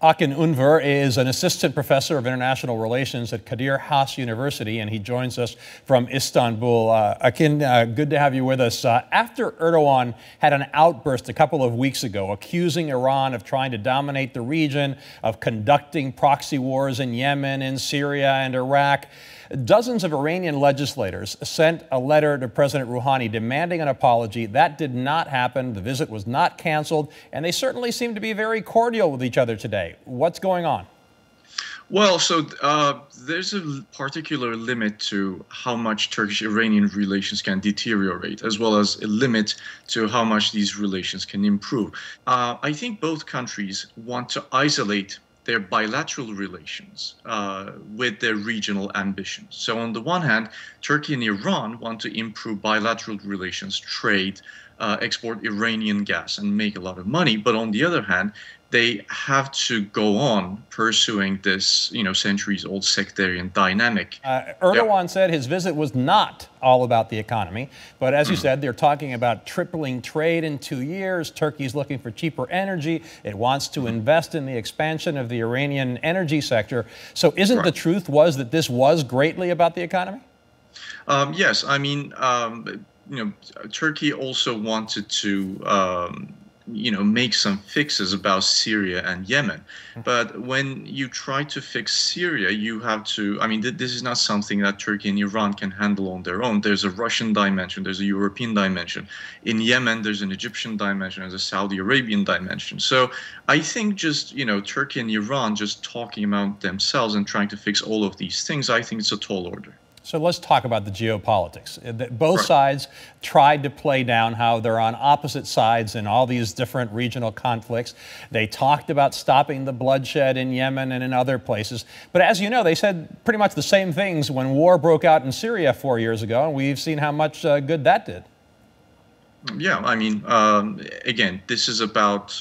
Akin Unver is an assistant professor of international relations at Kadir Has University, and he joins us from Istanbul. Akin, good to have you with us. After Erdogan had an outburst a couple of weeks ago accusing Iran of trying to dominate the region, of conducting proxy wars in Yemen, in Syria, and Iraq, dozens of Iranian legislators sent a letter to President Rouhani demanding an apology. That did not happen. The visit was not canceled, and they certainly seem to be very cordial with each other today. What's going on? Well, there's a particular limit to how much Turkish-Iranian relations can deteriorate, as well as a limit to how much these relations can improve. I think both countries want to isolate their bilateral relations with their regional ambitions. So on the one hand, Turkey and Iran want to improve bilateral relations, trade, export Iranian gas and make a lot of money. But on the other hand, they have to go on pursuing this, centuries-old sectarian dynamic. Erdogan said his visit was not all about the economy, but as you said, they're talking about tripling trade in 2 years. Turkey's looking for cheaper energy. It wants to invest in the expansion of the Iranian energy sector. So isn't the truth was that this was greatly about the economy? Yes, I mean, Turkey also wanted to make some fixes about Syria and Yemen. But when you try to fix Syria, you have to, this is not something that Turkey and Iran can handle on their own. There's a Russian dimension, there's a European dimension. In Yemen, there's an Egyptian dimension, there's a Saudi Arabian dimension. So I think just, Turkey and Iran just talking about themselves and trying to fix all of these things, I think it's a tall order. So let's talk about the geopolitics. Both sides tried to play down how they're on opposite sides in all these different regional conflicts. They talked about stopping the bloodshed in Yemen and in other places. But as you know, they said pretty much the same things when war broke out in Syria 4 years ago, and we've seen how much good that did. Yeah, again, this is about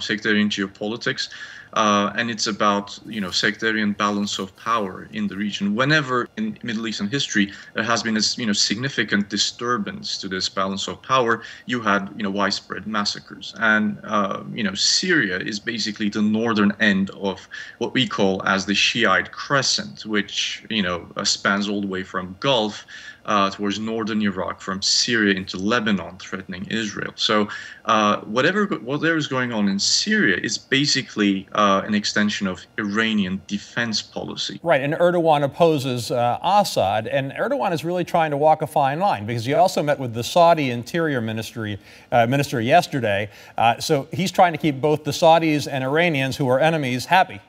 sectarian geopolitics. And it's about, sectarian balance of power in the region. Whenever in Middle Eastern history there has been a, significant disturbance to this balance of power, you had, widespread massacres. And, Syria is basically the northern end of what we call as the Shiite crescent, which, spans all the way from Gulf towards northern Iraq, from Syria into Lebanon, threatening Israel. So whatever is going on in Syria is basically an extension of Iranian defense policy. Right, and Erdogan opposes Assad, and Erdogan is really trying to walk a fine line, because he also met with the Saudi Interior Minister yesterday. So he's trying to keep both the Saudis and Iranians, who are enemies, happy.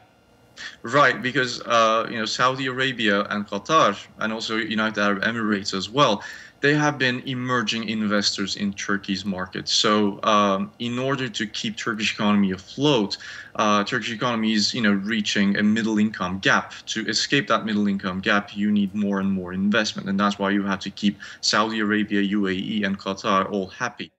Right, because Saudi Arabia and Qatar, and also United Arab Emirates as well, they have been emerging investors in Turkey's market. So in order to keep Turkish economy afloat, Turkish economy is reaching a middle income gap. To escape that middle income gap, you need more and more investment, and that's why you have to keep Saudi Arabia, UAE, and Qatar all happy.